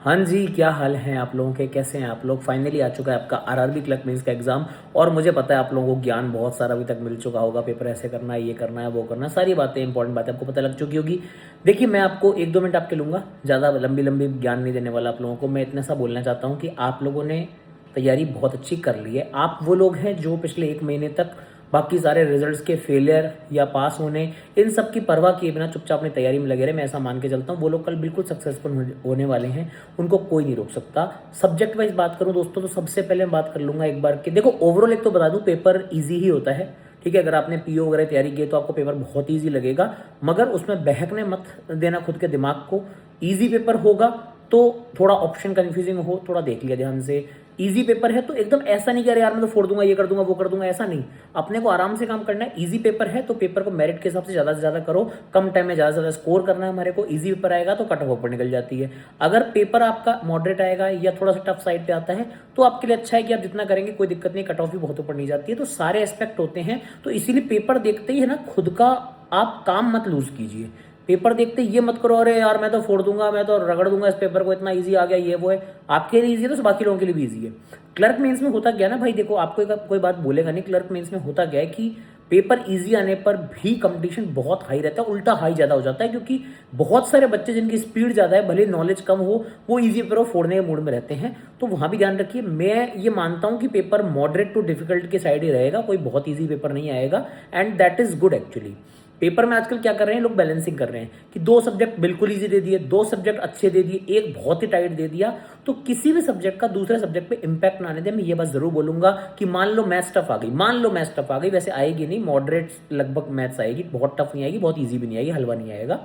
हाँ जी, क्या हाल हैं आप लोगों के? कैसे हैं आप लोग? फाइनली आ चुका है आपका आरआरबी क्लर्क मेंस का एग्जाम। और मुझे पता है आप लोगों को ज्ञान बहुत सारा अभी तक मिल चुका होगा। पेपर ऐसे करना है, ये करना है, वो करना है, सारी बातें इंपॉर्टेंट बातें आपको पता लग चुकी होगी। देखिए, मैं आपको 1-2 मिनट आपके लूंगा, ज़्यादा लंबी लंबी ज्ञान नहीं देने वाला आप लोगों को। मैं इतना सा बोलना चाहता हूँ कि आप लोगों ने तैयारी बहुत अच्छी कर ली है। आप वो लोग हैं जो पिछले 1 महीने तक बाकी सारे रिजल्ट्स के फेलियर या पास होने, इन सब की परवाह किए बिना चुपचाप अपनी तैयारी में लगे रहे। मैं ऐसा मान के चलता हूँ वो लोग कल बिल्कुल सक्सेसफुल होने वाले हैं। उनको कोई नहीं रोक सकता। सब्जेक्ट वाइज बात करूँ दोस्तों, तो सबसे पहले मैं बात कर लूंगा एक बार कि देखो, ओवरऑल एक तो बता दूं, पेपर ईजी ही होता है। ठीक है, अगर आपने पीओ वगैरह तैयारी की है तो आपको पेपर बहुत ईजी लगेगा। मगर उसमें बहकने मत देना खुद के दिमाग को। ईजी पेपर होगा तो थोड़ा ऑप्शन कंफ्यूजिंग हो, थोड़ा देख लिया ध्यान से। इजी पेपर है तो एकदम ऐसा नहीं कि अरे यार मैं तो फोड़ दूंगा, ये कर दूंगा, वो कर दूंगा, ऐसा नहीं। अपने को आराम से काम करना है। इजी पेपर है तो पेपर को मेरिट के हिसाब से ज्यादा करो। कम टाइम में ज्यादा स्कोर करना है हमारे को। इजी पेपर आएगा तो कट ऑफ ऊपर निकल जाती है। अगर पेपर आपका मॉडरेट आएगा या थोड़ा सा टफ साइड पे आता है तो आपके लिए अच्छा है कि आप जितना करेंगे कोई दिक्कत नहीं, कट ऑफ भी बहुत ऊपर नहीं जाती है। तो सारे एस्पेक्ट होते हैं। तो इसीलिए पेपर देखते ही है ना, खुद का आप काम मत लूज कीजिए। पेपर देखते ये मत करो अरे यार मैं तो फोड़ दूंगा, मैं तो रगड़ दूंगा इस पेपर को, इतना इजी आ गया, ये वो है। आपके लिए इजी है तो बाकी लोगों के लिए भी इजी है। क्लर्क मेंस में होता क्या ना भाई, देखो आपको कोई बात बोलेगा नहीं। क्लर्क मेंस में होता क्या है कि पेपर इजी आने पर भी कंपटीशन बहुत हाई रहता है, उल्टा हाई ज्यादा हो जाता है। क्योंकि बहुत सारे बच्चे जिनकी स्पीड ज्यादा है, भले नॉलेज कम हो, वो इजी पेपर को फोड़ने के मूड में रहते हैं। तो वहां भी ध्यान रखिए। मैं ये मानता हूं कि पेपर मॉडरेट टू डिफिकल्ट के साइड ही रहेगा, कोई बहुत ईजी पेपर नहीं आएगा। And that is good actually. Paper में आजकल क्या कर रहे हैं लोग, बैलेंसिंग कर रहे हैं कि 2 सब्जेक्ट बिल्कुल इजी दे दिए, 2 सब्जेक्ट अच्छे दे दिए, एक बहुत ही टाइट दे दिया। तो किसी भी सब्जेक्ट का दूसरे सब्जेक्ट पे इंपैक्ट ना आने दे। मैं ये बस जरूर बोलूंगा कि मान लो मैथ्स टफ आ गई, मान लो मैथ्स टफ आ गई, वैसे आएगी नहीं, मॉडरेट लगभग मैथ्स आएगी, बहुत टफ नहीं आएगी, बहुत ईजी भी नहीं आएगी, हलवा नहीं आएगा।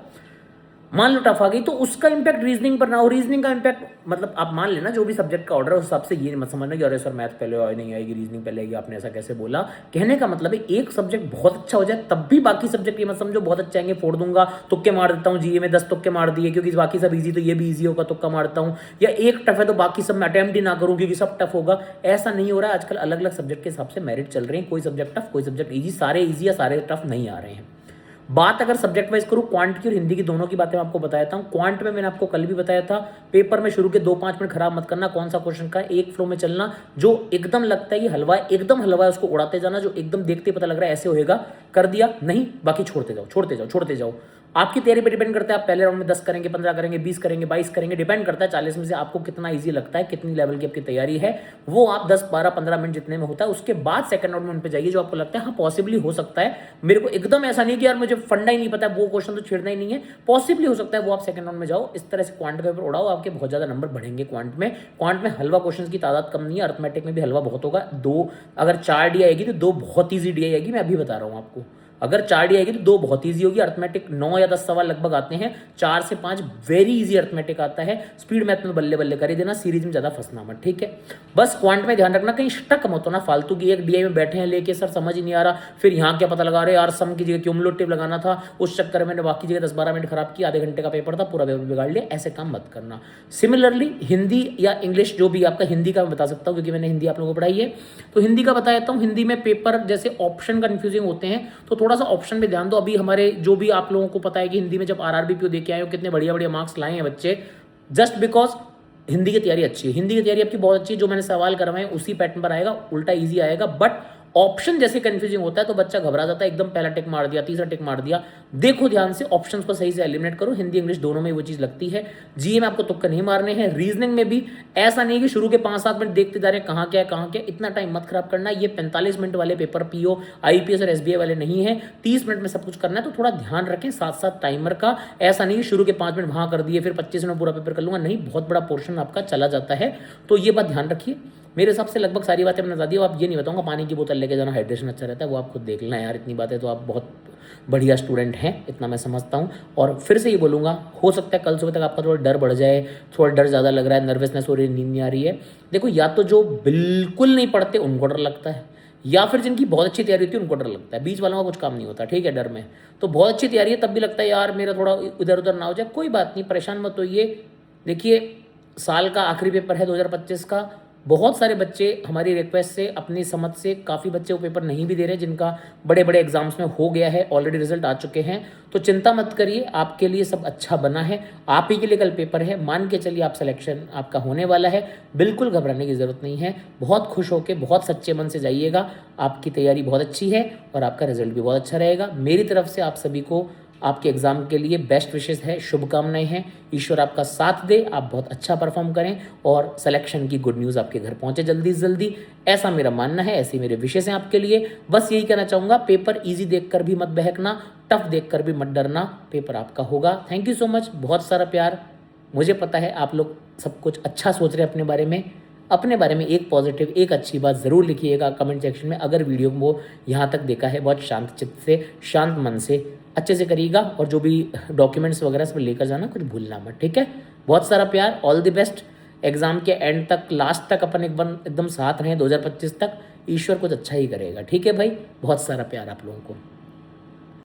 मान लो टफ आ गई तो उसका इंपैक्ट रीजनिंग पर ना हो। रीजनिंग का इंपैक्ट मतलब आप मान लेना जो भी सब्जेक्ट का ऑर्डर है उस हिसाब से ये मत समझना कि अरे सर मैथ पहले आए नहीं आएगी, रीजनिंग पहले आएगी, आपने ऐसा कैसे बोला। कहने का मतलब है एक सब्जेक्ट बहुत अच्छा हो जाए तब भी बाकी सब्जेक्ट ये मत समझो बहुत अच्छे आएंगे, फोड़ दूंगा, तुक्के मार देता हूँ, जीए में 10 तुक्के मार दिए क्योंकि बाकी सब ईजी तो ये भी ईजी होगा, तुक्का मारता हूँ। या एक टफ है तो बाकी सब मैं अटेम्प्ट ही ना करूँ क्योंकि सब टफ होगा। ऐसा नहीं हो रहा है। आजकल अलग अलग सब्जेक्ट के हिसाब से मेरिट चल रहे हैं। कोई सब्जेक्ट टफ, कोई सब्जेक्ट ईजी, सारे ईजी या सारे टफ नहीं आ रहे हैं। बात अगर सब्जेक्ट वाइज करूं, क्वांट की और हिंदी की दोनों की बातें मैं आपको बताया हूं। क्वांट में मैंने आपको कल भी बताया था, पेपर में शुरू के 2-5 मिनट खराब मत करना। कौन सा क्वेश्चन का एक फ्लो में चलना, जो एकदम लगता है कि हलवा है, एकदम हलवा है, उसको उड़ाते जाना। जो एकदम देखते पता लग रहा है ऐसे होएगा, कर दिया, नहीं बाकी छोड़ते जाओ, छोड़ते जाओ, छोड़ते जाओ। आपकी तैयारी पे डिपेंड करता है। आप पहले राउंड में 10 करेंगे, 15 करेंगे, 20 करेंगे, 22 करेंगे, डिपेंड करता है 40 में से आपको कितना इजी लगता है, कितनी लेवल की आपकी तैयारी है। वो आप 10, 12, 15 मिनट जितने में होता है उसके बाद सेकंड राउंड में उन पे जाइए जो आपको लगता है हाँ पॉसिबली हो सकता है। मेरे को एकदम ऐसा नहीं कि यार मुझे फंडा ही नहीं पता है, वो क्वेश्चन तो छेड़ना ही नहीं है, पॉसिबली हो सकता है, वो आप सेकंड राउंड में जाओ। इस तरह से क्वांट का पेपर उड़ाओ, आपके बहुत ज्यादा नंबर बढ़ेंगे। क्वांट में हलवा क्वेश्चन की तादाद कम नहीं है। अर्थमेटिक में भी हलवा बहुत होगा। अगर 4 डी आएगी तो 2 बहुत ईजी डी आएगी, मैं अभी बता रहा हूँ आपको। अगर 4 डी आएगी तो 2 बहुत ईजी होगी। अर्थमेटिक 9 या 10 सवाल लगभग आते हैं, 4 से 5 वेरी इजी अर्थमेटिक आता है। स्पीड मैथ में बल्ले बल्ले कर ही देना, सीरीज में ज्यादा फंसना मत, ठीक है। बस क्वांट में ध्यान रखना कहीं स्टक मत होना फालतू की। एक डीआई में बैठे हैं लेके सर समझ ही नहीं आ रहा, फिर यहाँ क्या पता लगा रहे यार सम की जगह क्यूमुलेटिव लगाना था, उस चक्कर में मैंने बाकी जगह 10-12 मिनट खराब किया, आधे घंटे का पेपर था, पूरा पेपर बिगाड़ लिया। ऐसे काम मत करना। सिमिलरली हिंदी या इंग्लिश जो भी आपका, हिंदी का मैं बता सकता हूँ क्योंकि मैंने हिंदी आप लोगों को पढ़ाई है, तो हिंदी का बता देता हूँ। हिंदी में पेपर जैसे ऑप्शन कंफ्यूजिंग होते हैं तो थोड़ा सा ऑप्शन में ध्यान दो। अभी हमारे जो भी आप लोगों को पता है कि हिंदी में जब आरआरबी पीओ देके आए हो कितने बढ़िया बढ़िया मार्क्स लाए हैं बच्चे, जस्ट बिकॉज हिंदी की तैयारी अच्छी है। हिंदी की तैयारी आपकी बहुत अच्छी है। जो मैंने सवाल करवाए उसी पैटर्न पर आएगा, उल्टा इजी आएगा। बट ऑप्शन जैसे कंफ्यूजिंग होता है तो बच्चा घबरा जाता है, एकदम पहला टिक मार दिया, तीसरा टिक मार दिया। देखो ध्यान से, ऑप्शंस को सही से एलिमिनेट करो। हिंदी इंग्लिश दोनों में वो चीज लगती है। जीए में आपको तुक्के नहीं मारने हैं। रीजनिंग में भी ऐसा नहीं कि शुरू के 5-7 मिनट देखते जा रहे हैं कहाँ क्या है कहाँ क्या, इतना टाइम मत खराब करना। ये 45 मिनट वाले पेपर पीओ आईपीएस और एसबीआई वाले नहीं है, 30 मिनट में सब कुछ करना है। तो थोड़ा ध्यान रखें साथ साथ टाइमर का। ऐसा नहीं कि शुरू के 5 मिनट वहां कर दिए फिर 25 मिनट पूरा पेपर कर लूंगा, नहीं, बहुत बड़ा पोर्शन आपका चला जाता है। तो ये बात ध्यान रखिए। मेरे हिसाब से लगभग सारी बातें मैंने बता दी। आप ये नहीं बताऊंगा पानी की बोतल लेके जाना, हाइड्रेशन अच्छा रहता है, वो आप खुद देख लेना यार। इतनी बातें तो आप बहुत बढ़िया स्टूडेंट हैं, इतना मैं समझता हूँ। और फिर से ये बोलूँगा, हो सकता है कल सुबह तक आपका थोड़ा डर बढ़ जाए, थोड़ा डर ज़्यादा लग रहा है, नर्वसनेस हो रही है, नींद नहीं आ रही है। देखो, या तो जो बिल्कुल नहीं पढ़ते उनको डर लगता है, या फिर जिनकी बहुत अच्छी तैयारी होती है उनको डर लगता है। बीच वालों का कुछ काम नहीं होता, ठीक है। डर में तो बहुत अच्छी तैयारी है तब भी लगता है यार मेरा थोड़ा इधर उधर ना हो जाए। कोई बात नहीं, परेशान मत होइए। देखिए, साल का आखिरी पेपर है 2025 का। बहुत सारे बच्चे हमारी रिक्वेस्ट से, अपनी समझ से, काफ़ी बच्चे वो पेपर नहीं भी दे रहे हैं जिनका बड़े बड़े एग्जाम्स में हो गया है, ऑलरेडी रिजल्ट आ चुके हैं। तो चिंता मत करिए, आपके लिए सब अच्छा बना है, आप ही के लिए कल पेपर है, मान के चलिए आप सिलेक्शन आपका होने वाला है, बिल्कुल घबराने की ज़रूरत नहीं है। बहुत खुश होकर, बहुत सच्चे मन से जाइएगा, आपकी तैयारी बहुत अच्छी है और आपका रिजल्ट भी बहुत अच्छा रहेगा। मेरी तरफ से आप सभी को आपके एग्ज़ाम के लिए बेस्ट विशेस है, शुभकामनाएं हैं। ईश्वर आपका साथ दे, आप बहुत अच्छा परफॉर्म करें और सिलेक्शन की गुड न्यूज़ आपके घर पहुंचे जल्दी से जल्दी, ऐसा मेरा मानना है, ऐसे मेरे विशेष हैं आपके लिए। बस यही कहना चाहूँगा, पेपर ईजी देखकर भी मत बहकना, टफ देखकर भी मत डरना, पेपर आपका होगा। थैंक यू सो मच, बहुत सारा प्यार। मुझे पता है आप लोग सब कुछ अच्छा सोच रहे हैं अपने बारे में। अपने बारे में एक पॉजिटिव, एक अच्छी बात ज़रूर लिखिएगा कमेंट सेक्शन में। अगर वीडियो को यहाँ तक देखा है, बहुत शांत चित्त से, शांत मन से अच्छे से करिएगा और जो भी डॉक्यूमेंट्स वगैरह सब लेकर जाना, कुछ भूलना मत, ठीक है। बहुत सारा प्यार, ऑल द बेस्ट। एग्जाम के एंड तक, लास्ट तक अपन एकदम साथ रहें 2025 तक। ईश्वर कुछ अच्छा ही करेगा, ठीक है भाई। बहुत सारा प्यार आप लोगों को।